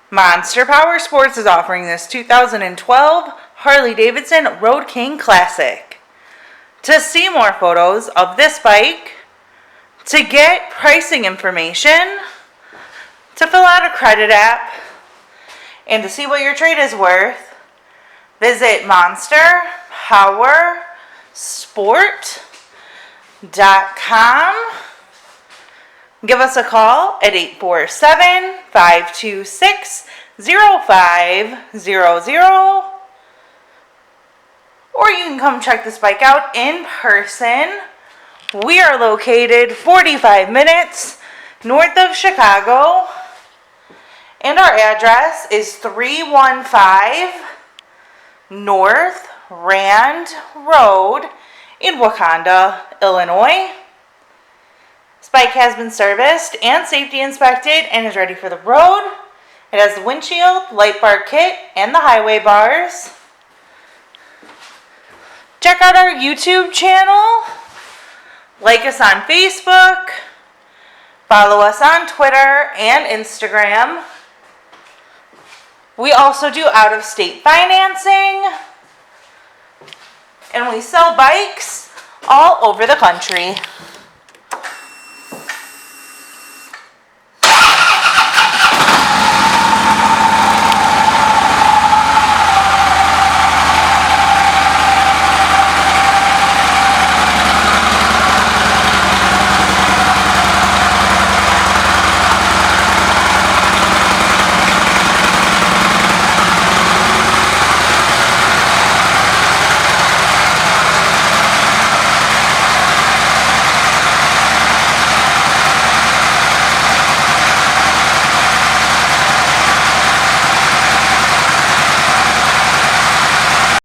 Monster Powersports is offering this 2012 Harley-Davidson Road King Classic. To see more photos of this bike, to get pricing information, to fill out a credit app, and to see what your trade is worth, visit monsterpowersport.com. Give us a call at 847-526-0500, or you can come check this bike out in person. We are located 45 minutes north of Chicago, and our address is 315 North Rand Road in Wauconda, Illinois. This bike has been serviced and safety inspected and is ready for the road. It has the windshield, light bar kit, and the highway bars. Check out our YouTube channel. Like us on Facebook. Follow us on Twitter and Instagram. We also do out-of-state financing. And we sell bikes all over the country.